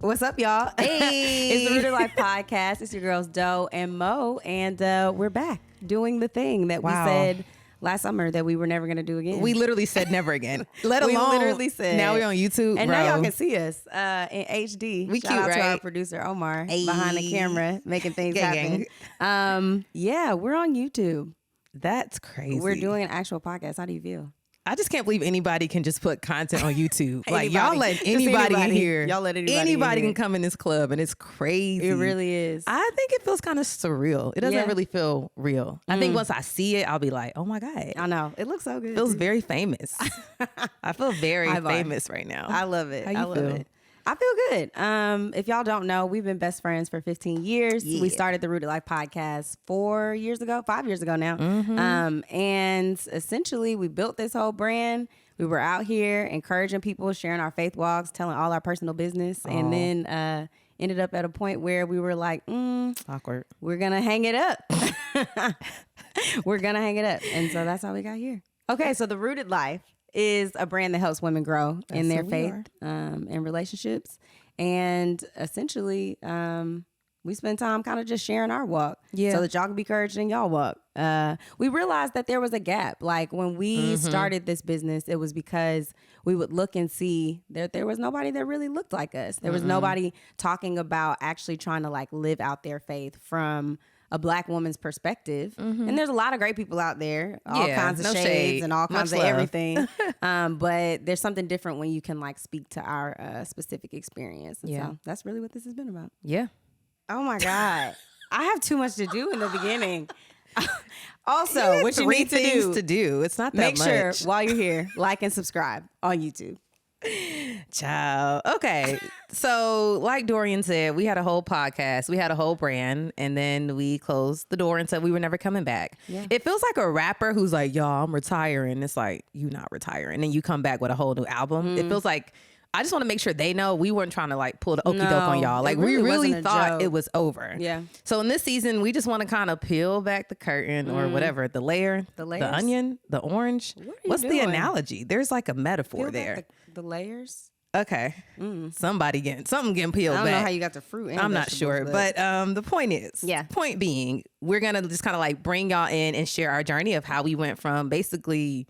What's up, y'all? Hey. It's the Rooted Life Podcast. It's your girls, Doe and Moe. And we're back doing the thing that we said last summer that we were never going to do again. We literally said never again. Let we alone literally said. Now we're on YouTube, and bro. now y'all can see us in HD. We Shout cute, out to right? our producer, Omar, Hey. behind the camera, making things Gang, happen. Yeah, we're on YouTube. That's crazy. We're doing an actual podcast. How do you feel? I just can't believe anybody can just put content on YouTube. Like, y'all Anybody. let Just anybody in anybody. here. Y'all let anybody in Anybody here. can come in this club, and it's crazy. It really is. I think it feels kind of surreal. It doesn't Yeah. really feel real. I think once I see it, I'll be like, oh my God. I know. It looks so good. It feels very famous. I feel very High bar. famous right now. I love it. How you I love feel? it. I feel good. If y'all don't know, we've been best friends for 15 years. Yeah. We started the Rooted Life podcast 5 years ago now. And essentially we built this whole brand. We were out here encouraging people, sharing our faith walks, telling all our personal business. And then ended up at a point where we were like, Awkward. we're going to hang it up. We're going to hang it up. And so that's how we got here. Okay, so the Rooted Life is a brand that helps women grow in their faith and relationships. And essentially, we spend time kind of just sharing our walk so that y'all can be encouraged in y'all walk. We realized that there was a gap. Like when we started this business, it was because we would look and see that there was nobody that really looked like us. There was nobody talking about actually trying to like live out their faith from a Black woman's perspective. And there's a lot of great people out there, all kinds of shades and all kinds of everything. But there's something different when you can like speak to our specific experience. And so that's really what this has been about. Yeah. Oh my God. I have too much to do in the beginning. Also, what you need to do. It's not that make much. sure while you're here, like and subscribe on YouTube. Child. Okay. So like Dorian said, we had a whole podcast, we had a whole brand, and then we closed the door and said we were never coming back. Yeah. It feels like a rapper who's like, y'all, I'm retiring. It's like, you not retiring. And then you come back with a whole new album. It feels like, I just want to make sure they know we weren't trying to like pull the ookey doke on y'all. Like we really wasn't a thought joke. it was over. Yeah. So in this season, we just want to kind of peel back the curtain or whatever, the layer, The layers. the onion, the orange. What are you What's the doing? analogy? There's like a metaphor Peel there. back the layers. Okay. Something getting peeled I don't back. know how you got the fruit. And I'm not sure. vegetables, But the point is, point being, we're going to just kind of like bring y'all in and share our journey of how we went from basically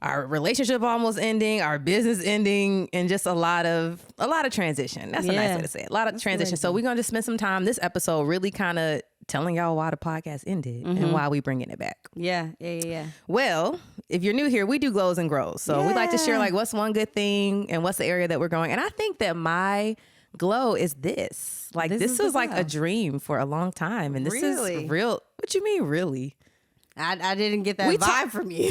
our relationship almost ending, our business ending, and just a lot of transition. That's a nice way to say it. A lot of transition. So we're going to just spend some time this episode really kind of telling y'all why the podcast ended and why we bringing it back. Yeah. Well, if you're new here, we do glows and grows. So we like to share like what's one good thing and what's the area that we're going. And I think that my glow is this. Like this was like a dream for a long time. And this is real. What you mean really? I didn't get that vibe from you.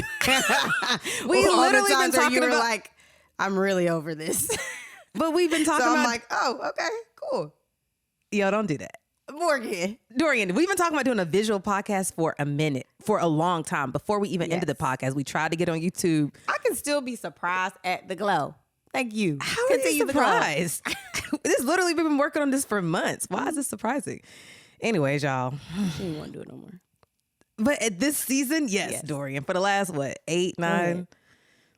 We literally been talking you were about like, I'm really over this. But we've been talking so about I'm like, oh, okay, cool. Yo, don't do that. Morgan. Dorian, we've been talking about doing a visual podcast for a minute, for a long time. Before we even ended the podcast, we tried to get on YouTube. I can still be surprised at the glow. Thank you. How are you surprised? This literally, we've been working on this for months. Why is this surprising? Anyways, y'all. She didn't want to do it no more. But at this season, yes, Dorian, for the last, 8, 9?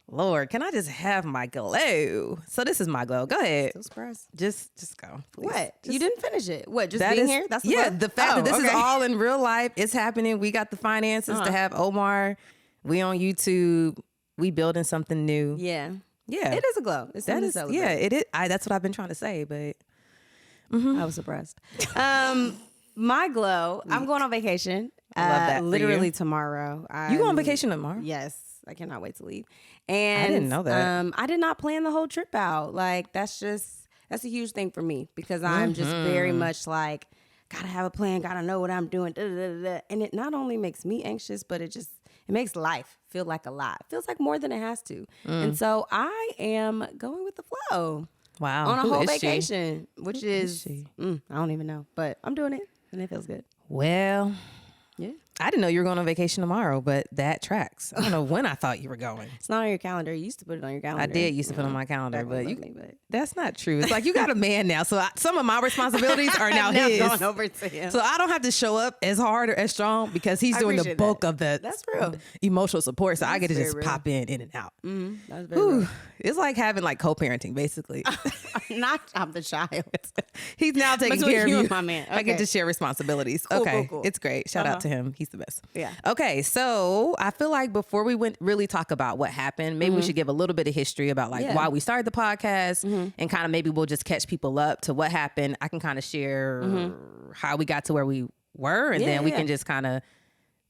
Lord, can I just have my glow? So this is my glow. Go ahead. Still surprised. Just go. Please. What? You didn't finish it. What? Just That being is- here? That's the yeah. glow? The fact that this is okay. all in real life, it's happening. We got the finances to have Omar. We on YouTube. We building something new. Yeah. Yeah. It is a glow. It's That something to is. celebrate. Yeah. It is. That's what I've been trying to say, but I was surprised. My glow. I'm going on vacation. I love that for literally you. tomorrow. You go on vacation tomorrow? Yes. I cannot wait to leave. And didn't know that. I did not plan the whole trip out. Like that's a huge thing for me because I'm just very much like, gotta have a plan, gotta know what I'm doing. Da, da, da, da. And it not only makes me anxious, but it makes life feel like a lot. It feels like more than it has to. And so I am going with the flow. wow. On a Who whole is she? vacation, which Who is is she? I don't even know, but I'm doing it and it feels good. Well, Yeah. I didn't know you were going on vacation tomorrow, but that tracks. I don't know when I thought you were going. It's not on your calendar. You used to put it on your calendar. I did used to put it on my calendar, but that's not true. It's like you got a man now, so some of my responsibilities are now his. Going over to him. So I don't have to show up as hard or as strong because he's doing the bulk of the emotional support. So I get to just pop in and out. That's very real. It's like having like co-parenting, basically. I'm the child. He's now taking care of you. My man. Okay. I get to share responsibilities. Cool. It's great. Shout out to him. He's the best. Yeah. Okay, so I feel like before we really talk about what happened, maybe we should give a little bit of history about like why we started the podcast and kind of maybe we'll just catch people up to what happened. I can kind of share how we got to where we were and then we can just kind of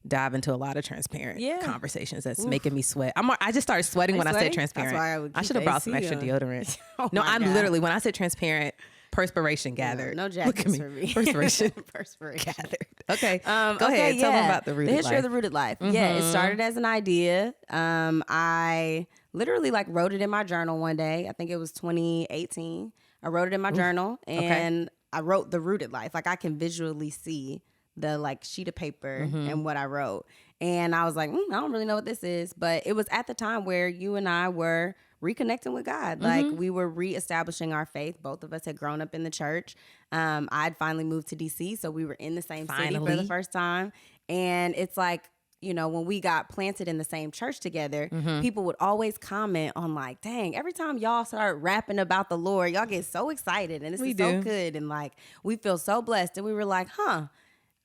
dive into a lot of transparent conversations that's making me sweat. I just started sweating when I said transparent. That's why I should have brought some extra deodorant. No, I'm literally, when I said transparent, perspiration gathered. No jackets for me. Perspiration gathered. Okay. Go ahead. Tell them about the rooted life. The history of the rooted life. Yeah, it started as an idea. I literally like wrote it in my journal one day. I think it was 2018. I wrote it in my journal and I wrote the rooted life. Like I can visually see the like sheet of paper and what I wrote. And I was like, I don't really know what this is. But it was at the time where you and I were reconnecting with God. Like we were reestablishing our faith. Both of us had grown up in the church. I'd finally moved to DC. So we were in the same city for the first time. And it's like, you know, when we got planted in the same church together, people would always comment on like, dang, every time y'all start rapping about the Lord, y'all get so excited. And this is so good. And like, we feel so blessed. And we were like,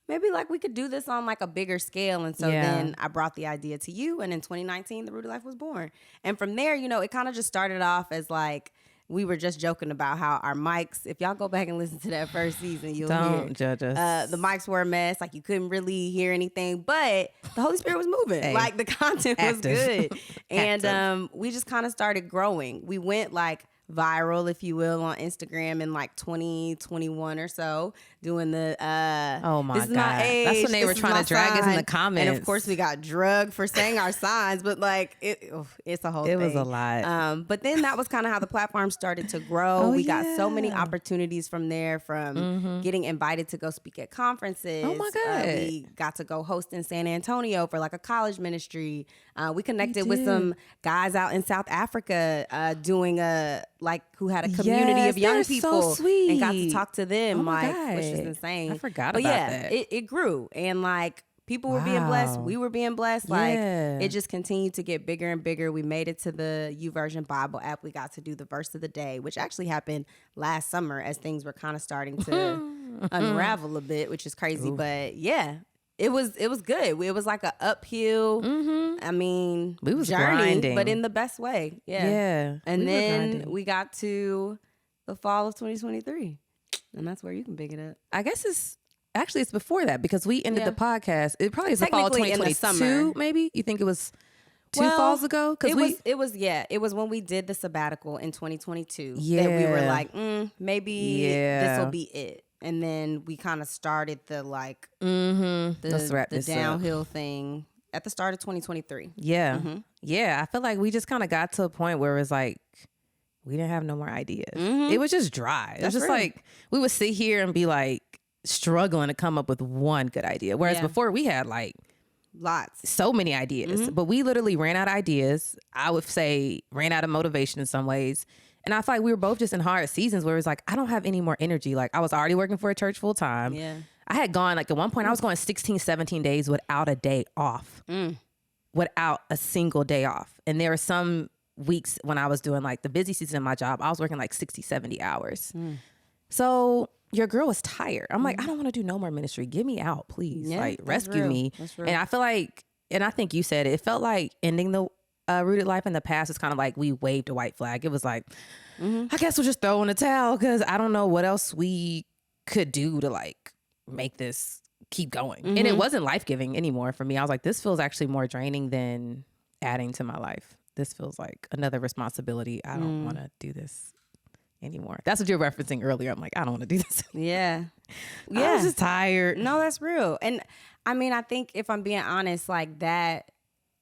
maybe like we could do this on like a bigger scale. And so then I brought the idea to you. And in 2019, the Rooted Life was born. And from there, you know, it kind of just started off as like, we were just joking about how our mics, if y'all go back and listen to that first season, you'll Don't judge us. The mics were a mess. Like you couldn't really hear anything, but the Holy Spirit was moving. Like the content was good. And we just kind of started growing. We went like viral, if you will, on Instagram in like 2021 or so, doing the oh my this is God. my age, that's when they were trying to drag us in the comments. And of course we got drugged for saying our signs, but like it's a whole thing. It was a lot. But then that was kind of how the platform started to grow. We got so many opportunities from there, from getting invited to go speak at conferences. Oh my God. We got to go host in San Antonio for like a college ministry. We connected with some guys out in South Africa doing who had a community of young people, so sweet, and got to talk to them, God. which is insane. I forgot but about that. It grew, and like people were being blessed, we were being blessed. Like it just continued to get bigger and bigger. We made it to the YouVersion Bible app. We got to do the verse of the day, which actually happened last summer as things were kind of starting to unravel a bit, which is crazy. Ooh. But yeah. It was good. It was like an uphill, I mean, we was journey, grinding, but in the best way. Yeah. And then we got to the fall of 2023, and that's where you can pick it up. I guess it's before that because we ended the podcast. It probably is the fall of 2022. Maybe you think it was two falls ago? Because it was when we did the sabbatical in 2022 that we were like, maybe this will be it. And then we kind of started the the downhill thing at the start of 2023. Yeah. Yeah. I feel like we just kind of got to a point where it was like, we didn't have no more ideas. It was just dry. It was just like, we would sit here and be like struggling to come up with one good idea. Whereas before we had like lots, so many ideas, but we literally ran out of ideas. I would say ran out of motivation in some ways. And I feel like we were both just in hard seasons where it was like, I don't have any more energy. Like I was already working for a church full time. Yeah. I had gone like at one point I was going 16, 17 days without a day off, without a single day off. And there were some weeks when I was doing like the busy season of my job, I was working like 60, 70 hours. So your girl was tired. I'm like, I don't want to do no more ministry. Get me out, please. Like rescue me. And I feel like, and I think you said it felt like ending the Rooted Life in the past is kind of like we waved a white flag. It was like, I guess we'll just throw in the towel because I don't know what else we could do to like make this keep going. And it wasn't life-giving anymore for me. I was like, this feels actually more draining than adding to my life. This feels like another responsibility. I don't want to do this anymore. That's what you were referencing earlier. I'm like, I don't want to do this anymore. I was just tired. No, that's real. And I mean, I think if I'm being honest, like that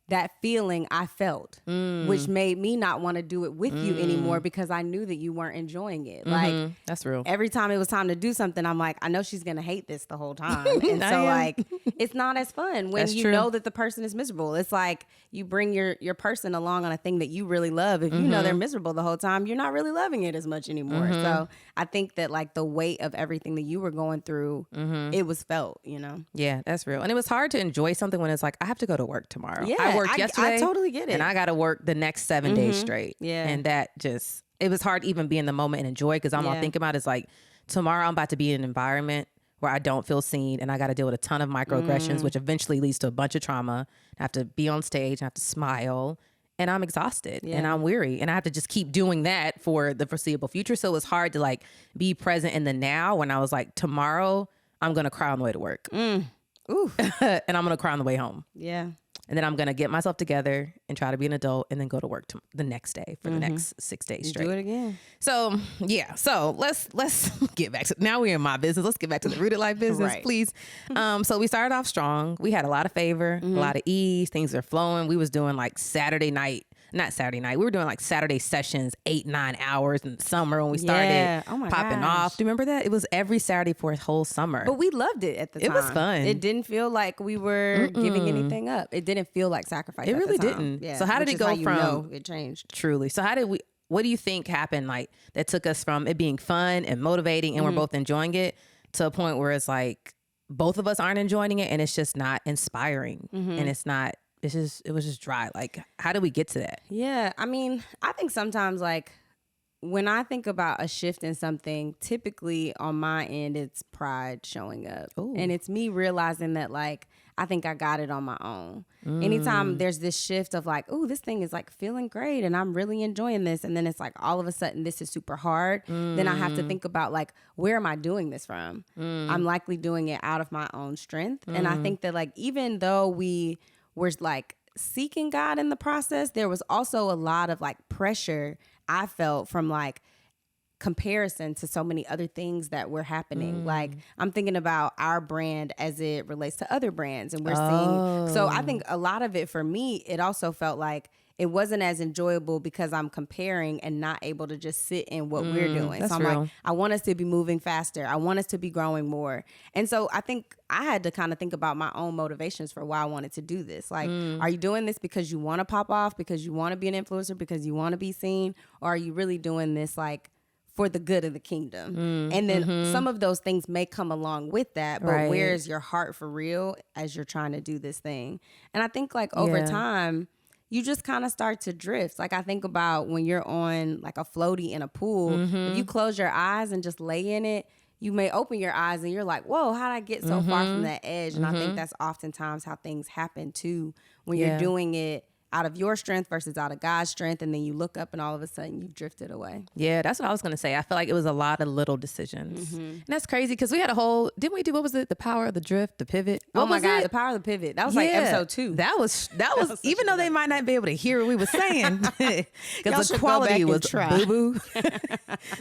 that feeling I felt, which made me not want to do it with you anymore because I knew that you weren't enjoying it. Like, that's real. Every time it was time to do something, I'm like, I know she's going to hate this the whole time. And so like, it's not as fun when you know that the person is miserable. It's like you bring your person along on a thing that you really love. If you know they're miserable the whole time, you're not really loving it as much anymore. So I think that like the weight of everything that you were going through, it was felt, you know? Yeah, that's real. And it was hard to enjoy something when it's like, I have to go to work tomorrow. Yeah, I worked yesterday. I totally get it. And I got to work the next 7 days straight. Yeah. And that just, it was hard to even be in the moment and enjoy because I'm all thinking about is like, tomorrow I'm about to be in an environment where I don't feel seen and I got to deal with a ton of microaggressions, which eventually leads to a bunch of trauma. I have to be on stage, I have to smile, and I'm exhausted and I'm weary. And I have to just keep doing that for the foreseeable future. So it was hard to like be present in the now when I was like, tomorrow I'm going to cry on the way to work. Ooh. And I'm going to cry on the way home. Yeah. And then I'm going to get myself together and try to be an adult and then go to work the next day for the next 6 days straight. Do it again. So, yeah. So let's get back to, now we're in my business. Let's get back to the Rooted Life business, please. So we started off strong. We had a lot of favor, a lot of ease. Things are flowing. We was doing like not Saturday night. We were doing like Saturday sessions, 8-9 hours in the summer when we started popping off. Do you remember that? It was every Saturday for a whole summer. But we loved it at the time. It was fun. It didn't feel like we were giving anything up. It didn't feel like sacrifice. It at really the time. didn't. Yeah. So how did it go from? It changed. Truly. So what do you think happened like that took us from it being fun and motivating and we're both enjoying it to a point where it's like both of us aren't enjoying it and it's just not inspiring and it was just dry. Like, how did we get to that? Yeah. I mean, I think sometimes like when I think about a shift in something, typically on my end, it's pride showing up. Ooh. And it's me realizing that like, I think I got it on my own. Anytime there's this shift of like, oh, this thing is like feeling great and I'm really enjoying this. And then it's like all of a sudden this is super hard. Then I have to think about like, where am I doing this from? I'm likely doing it out of my own strength. And I think that like, even though we were like seeking God in the process, there was also a lot of like pressure I felt from like comparison to so many other things that were happening. Like I'm thinking about our brand as it relates to other brands and we're seeing. So I think a lot of it for me, it also felt like it wasn't as enjoyable because I'm comparing and not able to just sit in what we're doing. So I'm real. like, I want us to be moving faster. I want us to be growing more. And so I think I had to kind of think about my own motivations for why I wanted to do this. Like, are you doing this because you want to pop off, because you want to be an influencer, because you want to be seen? Or are you really doing this like for the good of the kingdom? And then some of those things may come along with that, but where's your heart for real as you're trying to do this thing? And I think like over time, you just kind of start to drift. Like I think about when you're on like a floaty in a pool, if you close your eyes and just lay in it, you may open your eyes and you're like, whoa, how'd I get so far from that edge? And I think that's oftentimes how things happen too, when you're doing it out of your strength versus out of God's strength. And then you look up and all of a sudden you've drifted away. Yeah, that's what I was going to say. I feel like it was a lot of little decisions. And that's crazy because we had a whole, didn't we do, what was it? The power of the drift, the pivot. What oh my was God, it? the power of the pivot. That was like episode 2. That was even though they might not be able to hear what we were saying, because the quality was boo-boo.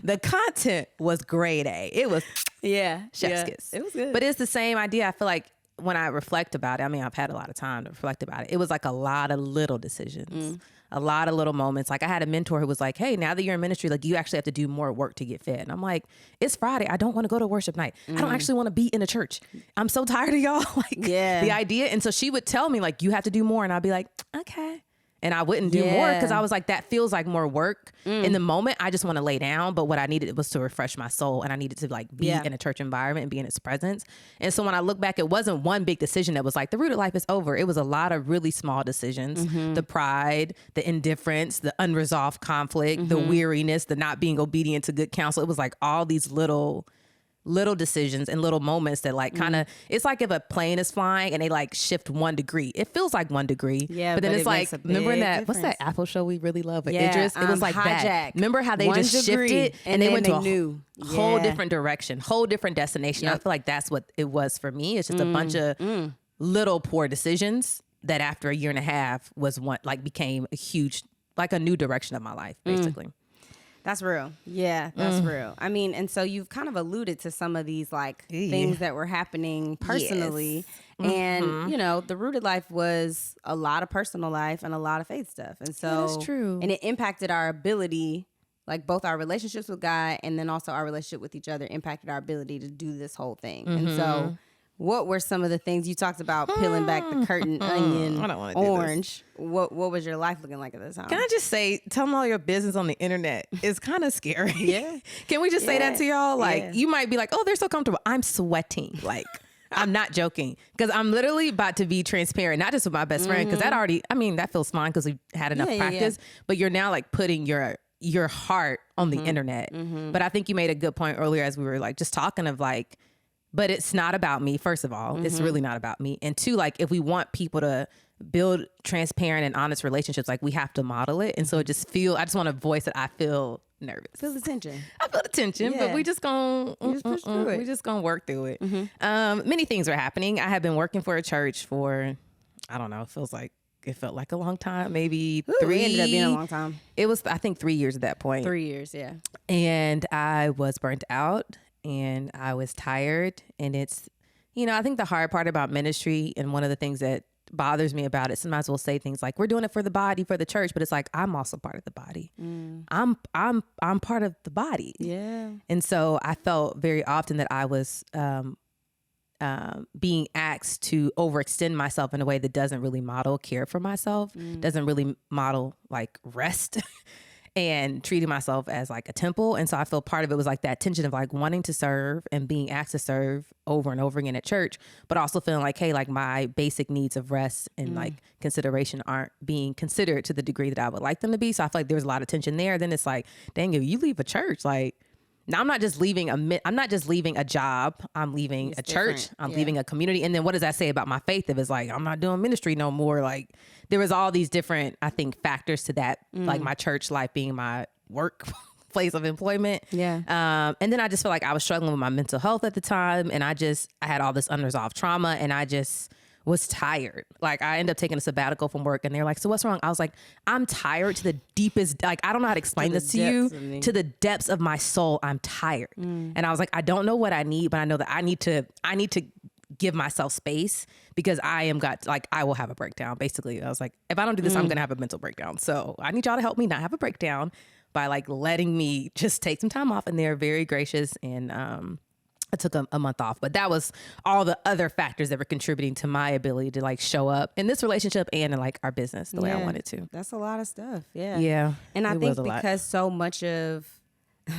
The content was grade A. It was chef's kiss. It was good. But it's the same idea. I feel like when I reflect about it, I mean, I've had a lot of time to reflect about it. It was like a lot of little decisions, a lot of little moments. Like I had a mentor who was like, hey, now that you're in ministry, like you actually have to do more work to get fed. And I'm like, it's Friday. I don't want to go to worship night. I don't actually want to be in a church. I'm so tired of y'all. Like the idea. And so she would tell me like, you have to do more. And I'd be like, okay. And I wouldn't do more because I was like, that feels like more work. In the moment, I just want to lay down. But what I needed was to refresh my soul. And I needed to like be in a church environment and be in its presence. And so when I look back, it wasn't one big decision that was like, the Rooted Life is over. It was a lot of really small decisions. The pride, the indifference, the unresolved conflict, the weariness, the not being obedient to good counsel. It was like all these little decisions and little moments that like kind of, it's like if a plane is flying and they like shift 1 degree, it feels like 1 degree. Yeah. But then it's like, remember in that, what's that Apple show we really love with Idris? It was like Hijack. that. Remember how they just shifted and they went to a whole different direction, whole different destination. I feel like that's what it was for me. It's just a bunch of little poor decisions that after a year and a half was one, like became a huge, like a new direction of my life, basically. That's real. Yeah, that's real. I mean, and so you've kind of alluded to some of these like things that were happening personally. And, you know, the rooted life was a lot of personal life and a lot of faith stuff. And so, that's true. And it impacted our ability, like both our relationships with God and then also our relationship with each other impacted our ability to do this whole thing. And so what were some of the things you talked about, peeling back the curtain, onion, I don't wanna do orange? What was your life looking like at the time? Can I just say, telling all your business on the internet is kind of scary. Yeah. Can we just say that to y'all? Like, Yeah. you might be like, oh, they're so comfortable. I'm sweating. Like, I'm not joking. Because I'm literally about to be transparent, not just with my best friend, because that already, I mean, that feels fine because we've had enough practice. But you're now like putting your heart on the internet. But I think you made a good point earlier as we were like just talking of like, but it's not about me, first of all. It's really not about me. And two, like if we want people to build transparent and honest relationships, like we have to model it. And so I just want to voice that I feel nervous. Feel the tension. I feel the tension, but we just gonna push through it. We just gonna work through it. Many things are happening. I have been working for a church for, I don't know, it felt like a long time, maybe 3. It ended up being a long time. It was, I think, 3 years at that point. 3 years, yeah. And I was burnt out and I was tired. And it's, you know, I think the hard part about ministry, and one of the things that bothers me about it, sometimes we'll say things like, we're doing it for the body, for the church, but it's like, I'm also part of the body. I'm part of the body. Yeah. And so I felt very often that I was being asked to overextend myself in a way that doesn't really model care for myself, doesn't really model like rest and treating myself as like a temple. And so I feel part of it was like that tension of like wanting to serve and being asked to serve over and over again at church, but also feeling like, hey, like my basic needs of rest and like consideration aren't being considered to the degree that I would like them to be. So I feel like there's a lot of tension there. Then it's like, dang, if you leave a church, like, now I'm not just leaving a job. I'm leaving a church. I'm leaving a community. And then what does that say about my faith? If it's like, I'm not doing ministry no more. Like there was all these different, I think, factors to that, like my church life being my work place of employment. Yeah. And then I just feel like I was struggling with my mental health at the time. And I had all this unresolved trauma, and I just was tired. Like I ended up taking a sabbatical from work, and they're like, so what's wrong? I was like, I'm tired to the deepest, like, I don't know how to explain this to you, to the depths of my soul. I'm tired. And I was like, I don't know what I need, but I know that I need to give myself space, because I will have a breakdown. Basically, I was like, if I don't do this, I'm going to have a mental breakdown. So I need y'all to help me not have a breakdown by like letting me just take some time off. And they're very gracious. And, I took a month off, but that was all the other factors that were contributing to my ability to like show up in this relationship and in like our business the way I wanted to. That's a lot of stuff. Yeah. Yeah. And I think because so much of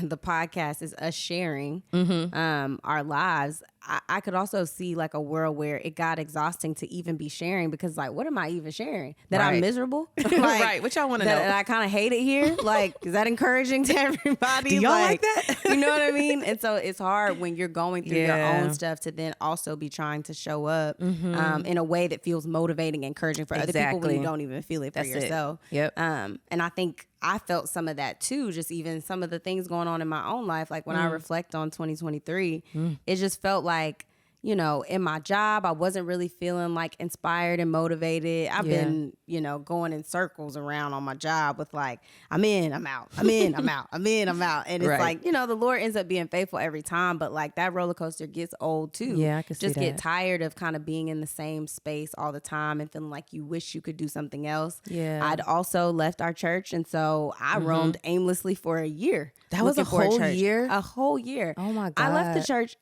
the podcast is us sharing our lives, I could also see like a world where it got exhausting to even be sharing, because like, what am I even sharing? That I'm miserable? Like, right. What y'all want to know? That I kind of hate it here. Like, is that encouraging to everybody? Do y'all like that? You know what I mean? And so it's hard when you're going through your own stuff to then also be trying to show up in a way that feels motivating, encouraging for other people when you don't even feel it for yourself. Yep. And I think I felt some of that too, just even some of the things going on in my own life. Like when I reflect on 2023, it just felt like, you know, in my job, I wasn't really feeling like inspired and motivated. I've been, you know, going in circles around on my job with like, I'm in, I'm out, I'm in, I'm out, I'm in, I'm out. And it's like, you know, the Lord ends up being faithful every time, but like that roller coaster gets old too. Yeah, I can see that. Just get tired of kind of being in the same space all the time and feeling like you wish you could do something else. Yeah. I'd also left our church, and so I roamed aimlessly for a year. That was a whole year? A whole year. Oh my God. I left the church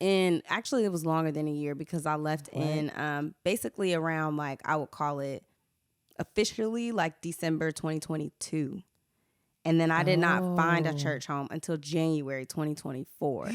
actually it was longer than a year, because I left in basically around like, I would call it officially like December 2022. And then I did not find a church home until January 2024.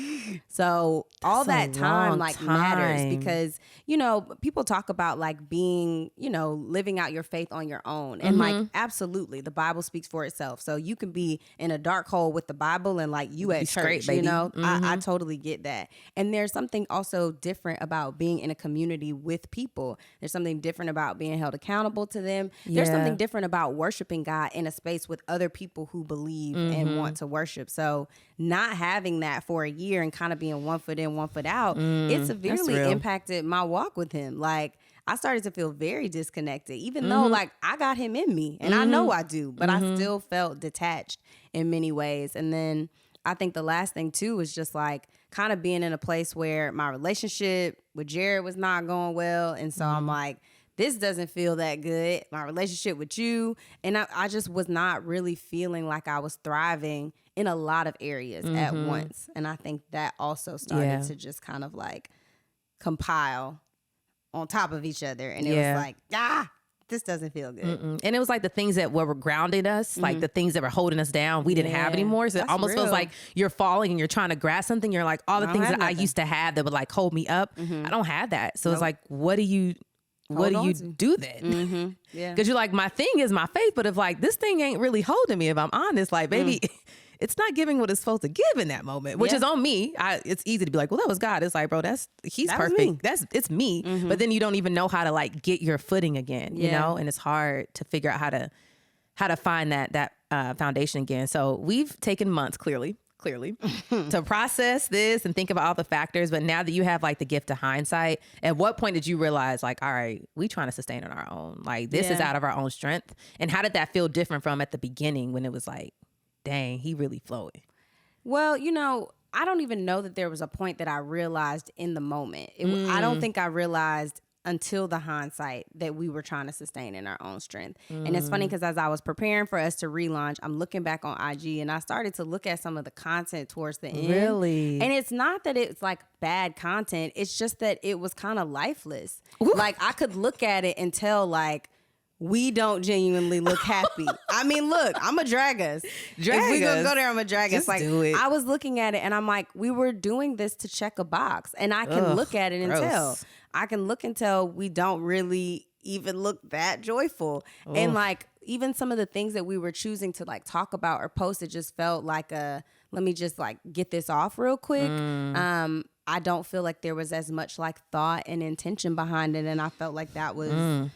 So all that time like matters, because, you know, people talk about like being, you know, living out your faith on your own. And like, absolutely, the Bible speaks for itself. So you can be in a dark hole with the Bible and like you at church, you know, I totally get that. And there's something also different about being in a community with people. There's something different about being held accountable to them. There's something different about worshiping God in a space with other people who believe and want to worship. So not having that for a year and kind of being one foot in, one foot out, it severely impacted my walk with him. Like I started to feel very disconnected, even though like I got him in me and I know I do, but I still felt detached in many ways. And then I think the last thing too is just like kind of being in a place where my relationship with Jared was not going well. And so I'm like, this doesn't feel that good. My relationship with you. And I just was not really feeling like I was thriving in a lot of areas at once. And I think that also started to just kind of like compile on top of each other. And it was like, this doesn't feel good. And it was like the things that were grounding us, like the things that were holding us down, we didn't have anymore. So it almost feels like you're falling and you're trying to grasp something. You're like, all the things that I used to have that would like hold me up, I don't have that. So it's like, what do you do then? Because you're like, my thing is my faith, but if like this thing ain't really holding me, if I'm honest, like baby, it's not giving what it's supposed to give in that moment, which is on me. It's easy to be like, well, that was God. It's like, bro, he's perfect. It's me. But then you don't even know how to like get your footing again, you know? And it's hard to figure out how to find that foundation again. So we've taken months, clearly, to process this and think about all the factors. But now that you have like the gift of hindsight, at what point did you realize like, all right, we trying to sustain on our own? Like this is out of our own strength. And how did that feel different from at the beginning when it was like, dang, he really flowing? Well, you know, I don't even know that there was a point that I realized in the moment. I don't think I realized until the hindsight that we were trying to sustain in our own strength. And it's funny because as I was preparing for us to relaunch, I'm looking back on IG and I started to look at some of the content towards the end. Really? And it's not that it's like bad content. It's just that it was kind of lifeless. Ooh. Like I could look at it and tell like, we don't genuinely look happy. I mean, look, I'm going to drag us. If we gonna go there, I'm going to drag us. Like, do it. I was looking at it and I'm like, we were doing this to check a box. And I can look at it and tell. I can look and tell we don't really even look that joyful. And like, even some of the things that we were choosing to like talk about or post, it just felt like let me just like get this off real quick. I don't feel like there was as much like thought and intention behind it. And I felt like that was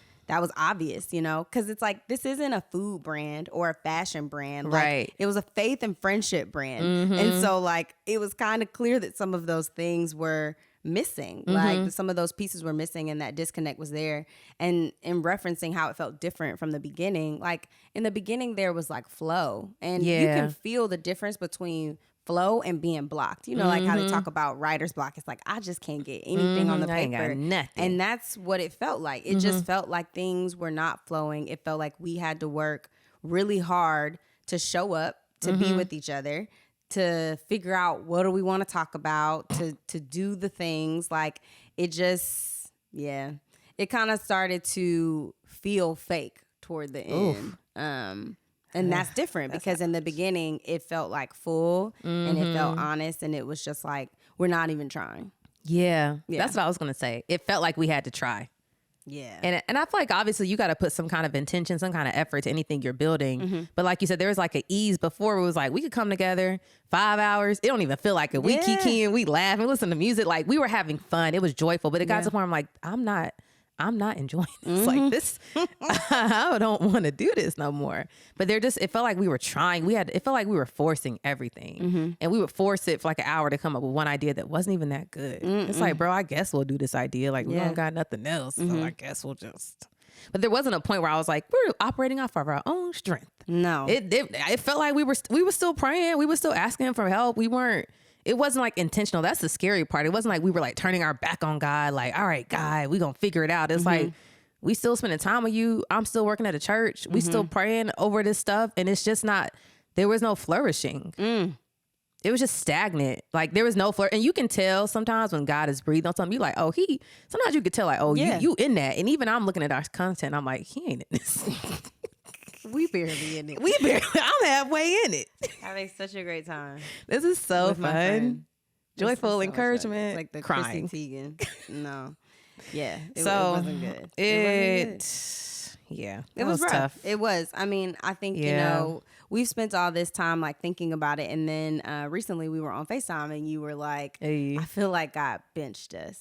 obvious, you know, because it's like, this isn't a food brand or a fashion brand. Like, right. It was a faith and friendship brand. And so like, it was kind of clear that some of those things were missing. Like some of those pieces were missing and that disconnect was there. And in referencing how it felt different from the beginning, like in the beginning, there was like flow and you can feel the difference between flow and being blocked. You know, like how they talk about writer's block. It's like, I just can't get anything on the paper. I ain't got nothing. And that's what it felt like. It just felt like things were not flowing. It felt like we had to work really hard to show up, to be with each other, to figure out what do we want to talk about, to do the things. Like it just, it kind of started to feel fake toward the end. And that's different because in the beginning, it felt like full and it felt honest. And it was just like, we're not even trying. Yeah. That's what I was going to say. It felt like we had to try. Yeah. And I feel like obviously you got to put some kind of intention, some kind of effort to anything you're building. But like you said, there was like an ease before. It was like, we could come together 5 hours. It don't even feel like it. We kiki and we laugh and listen to music. Like we were having fun. It was joyful. But it got to the point where I'm like, I'm not enjoying this. Like this, I don't want to do this no more. But it felt like we were trying. It felt like we were forcing everything. And we would force it for like an hour to come up with one idea that wasn't even that good. It's like, bro, I guess we'll do this idea. Like we don't got nothing else. So I guess we'll just. But there wasn't a point where I was like, we're operating off of our own strength. No. It felt like we were still praying. We were still asking him for help. It wasn't like intentional. That's the scary part. It wasn't like we were like turning our back on God. Like, all right, God, we gonna figure it out. It's like, we still spending time with you. I'm still working at a church. We still praying over this stuff. And it's just not, there was no flourishing. It was just stagnant. Like there was no And you can tell sometimes when God is breathing on something, you like, sometimes you could tell like, you in that. And even I'm looking at our content, I'm like, he ain't in this. We barely in it. I'm halfway in it. Having such a great time. This is so fun. Joyful so encouragement. Like the crying. Chrissy Teigen. No. Yeah. It wasn't good. It was rough. Tough. It was. I mean, I think, you know, we've spent all this time like thinking about it. And then recently we were on FaceTime and you were like, I feel like God benched us.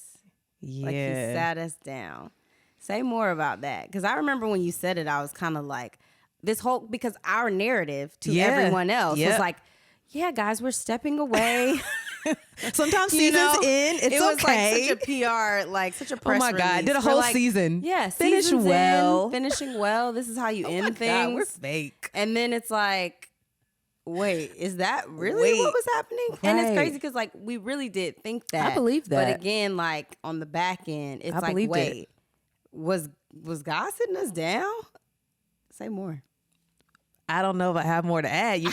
Yeah. Like he sat us down. Say more about that. Because I remember when you said it, I was kind of like, because our narrative to everyone else was like, yeah, guys, we're stepping away. Sometimes seasons end. It was okay. Like such a PR, like such a press release. Oh my God, did a whole season. Yeah, finish well. Finishing well. This is how you end things. God, we're fake. And then it's like, wait, is that really what was happening? Right. And it's crazy because like we really did think that. I believe that. But again, like on the back end, it's like, wait, was God sitting us down? Say more. I don't know if I have more to add.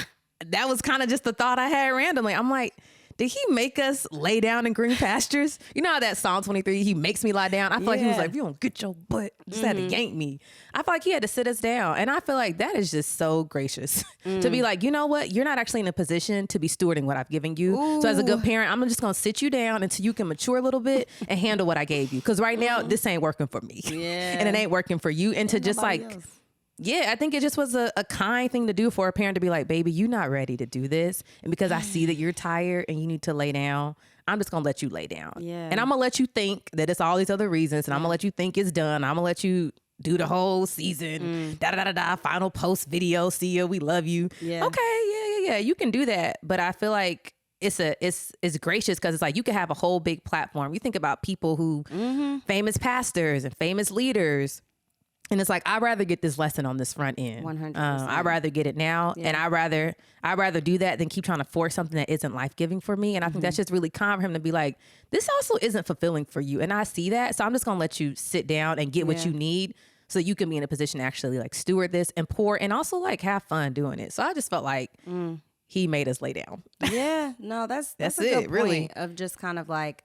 That was kind of just the thought I had randomly. I'm like, did he make us lay down in green pastures? You know how that Psalm 23, he makes me lie down? I feel like he was like, if you don't get your butt, you just had to yank me. I feel like he had to sit us down. And I feel like that is just so gracious to be like, you know what? You're not actually in a position to be stewarding what I've given you. Ooh. So as a good parent, I'm just going to sit you down until you can mature a little bit and handle what I gave you. Because right now, this ain't working for me. Yeah. And it ain't working for you. And to just like... else. Yeah, I think it just was a kind thing to do for a parent to be like, baby, you're not ready to do this. And because I see that you're tired and you need to lay down, I'm just going to let you lay down. Yeah. And I'm going to let you think that it's all these other reasons. And I'm going to let you think it's done. I'm going to let you do the whole season, final post video. See you. We love you. Yeah. Okay. Yeah. You can do that. But I feel like it's gracious because it's like you can have a whole big platform. You think about people who, famous pastors and famous leaders. And it's like, I'd rather get this lesson on this front end. 100%. I'd rather get it now. Yeah. And I'd rather do that than keep trying to force something that isn't life-giving for me. And I think that's just really kind for him to be like, this also isn't fulfilling for you. And I see that. So I'm just going to let you sit down and get what you need so you can be in a position to actually like steward this and pour and also like have fun doing it. So I just felt like he made us lay down. Yeah, no, that's a good point really. Of just kind of like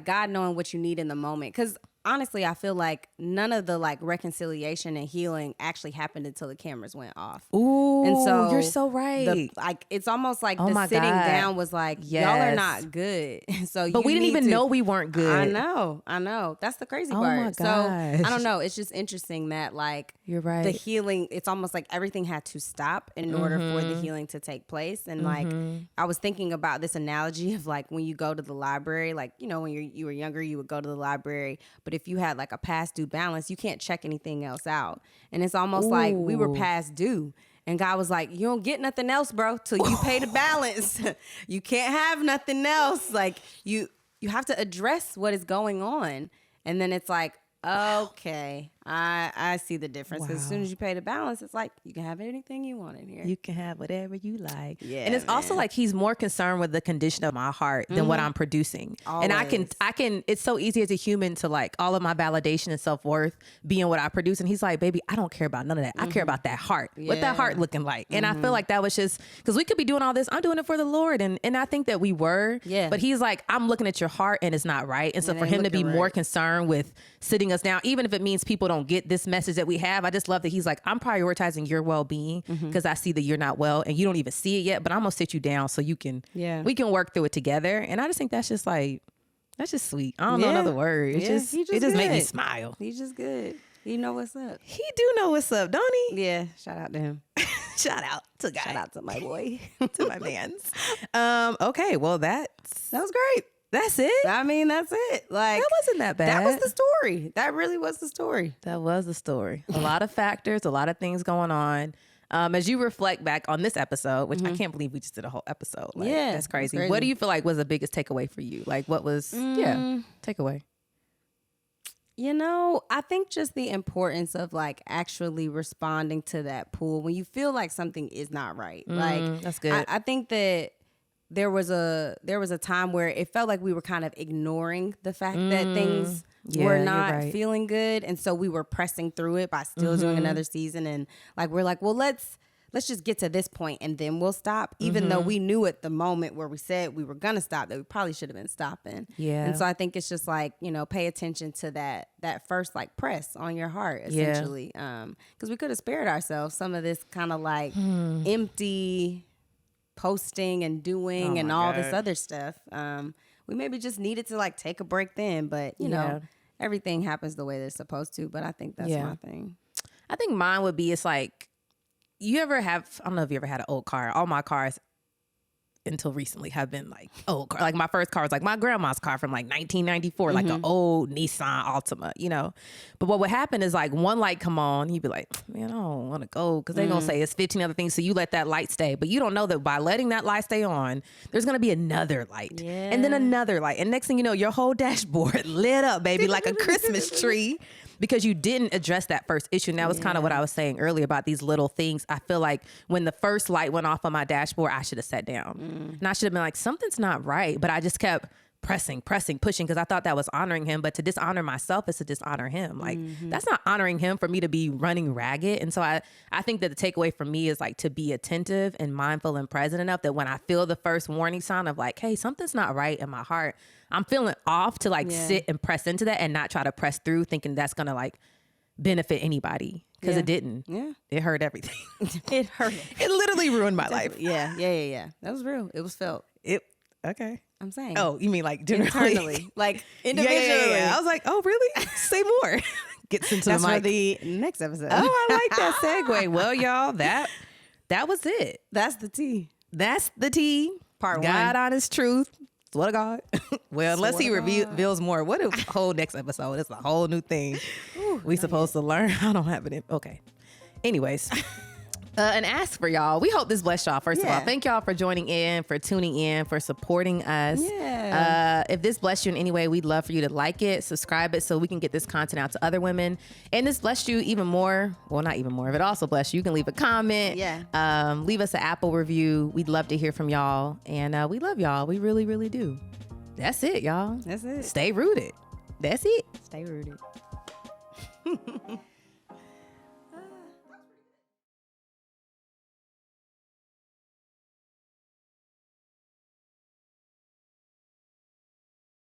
God knowing what you need in the moment. Because honestly, I feel like none of the like reconciliation and healing actually happened until the cameras went off. Ooh, and so you're so right. It's almost like the sitting down was like, y'all are not good. So, but we didn't even know we weren't good. I know. That's the crazy part. My gosh. So I don't know. It's just interesting that like you're right. The healing. It's almost like everything had to stop in order for the healing to take place. And like I was thinking about this analogy of like when you go to the library, like you know when you were younger, you would go to the library, but if you had like a past due balance, you can't check anything else out. And it's almost like we were past due. And God was like, you don't get nothing else, bro, till you pay the balance. You can't have nothing else. Like you have to address what is going on. And then it's like, okay, I see the difference. As soon as you pay the balance, it's like you can have anything you want in here. You can have whatever you like. Yeah, and it's also like he's more concerned with the condition of my heart than what I'm producing. Always. And I can. It's so easy as a human to like all of my validation and self-worth being what I produce. And he's like, baby, I don't care about none of that. I care about that heart. What that heart looking like. And I feel like that was just because we could be doing all this. I'm doing it for the Lord, and I think that we were. Yeah. But he's like, I'm looking at your heart, and it's not right. And so for him to be more concerned with sitting us down, even if it means people don't get this message that we have, I just love that he's like, I'm prioritizing your well-being because I see that you're not well and you don't even see it yet, but I'm gonna sit you down so you can we can work through it together. And I just think that's just sweet. I don't know another word. It just made me smile. He's just good. He know what's up. He do know what's up, don't he? Yeah. Shout out to him. Shout out to guy. Shout out to my boy. To my mans. Okay, well that was great. That's it. I mean, that's it. Like that wasn't that bad. That was the story. That really was the story. That was the story. A lot of factors, a lot of things going on. As you reflect back on this episode, which I can't believe we just did a whole episode. Like, that's crazy. What do you feel like was the biggest takeaway for you? Like what was takeaway? You know, I think just the importance of like actually responding to that pull when you feel like something is not right. Like that's good. I think that there was a time where it felt like we were kind of ignoring the fact that things were not feeling good. And so we were pressing through it by still doing another season. And like, we're like, well, let's just get to this point and then we'll stop. Even though we knew at the moment where we said we were going to stop that we probably should have been stopping. Yeah. And so I think it's just like, you know, pay attention to that first like press on your heart essentially. Because we could have spared ourselves some of this kind of like empty posting and doing and all this other stuff. We maybe just needed to like take a break then, but you know, everything happens the way they're supposed to. But I think that's my thing. I think mine would be, it's like, I don't know if you ever had an old car. All my cars until recently have been like old car. Like my first car was like my grandma's car from like 1994, like an old Nissan Altima, you know. But what would happen is like one light come on, you'd be like, man, I don't want to go because they're gonna say it's 15 other things. So you let that light stay, but you don't know that by letting that light stay on, there's gonna be another light, and then another light, and next thing you know, your whole dashboard lit up, baby, like a Christmas tree. because you didn't address that first issue. And that was kind of what I was saying earlier about these little things. I feel like when the first light went off on my dashboard, I should have sat down and I should have been like, something's not right. But I just kept pushing, because I thought that was honoring him. But to dishonor myself is to dishonor him. Like, that's not honoring him for me to be running ragged. And so I think that the takeaway for me is like to be attentive and mindful and present enough that when I feel the first warning sign of like, hey, something's not right in my heart, I'm feeling off, to like sit and press into that and not try to press through thinking that's going to like benefit anybody. Because it didn't. Yeah. It hurt everything. It hurt. It literally ruined my life. Yeah. That was real. It was felt. Okay. I'm saying. Oh, you mean like generally? Internally. Like individually. Yeah. I was like, oh, really? Say more. Gets into That's the mic. for the next episode. Oh, I like that segue. Well, y'all, that was it. That's the tea. That's the tea. Part God, 1. honest truth. Swear to God. Well, unless he reveals more. What a whole next episode. It's a whole new thing. We supposed to learn. I don't have it. Okay. Anyways. An ask for y'all. We hope this blessed y'all. First of all, thank y'all for joining in, for tuning in, for supporting us. Yeah. If this blessed you in any way, we'd love for you to like it, subscribe it, so we can get this content out to other women. And this blessed you even more. Well, not even more. If it also blessed you, you can leave a comment. Yeah. Leave us an Apple review. We'd love to hear from y'all. And we love y'all. We really, really do. That's it, y'all. That's it. Stay rooted. That's it. Stay rooted.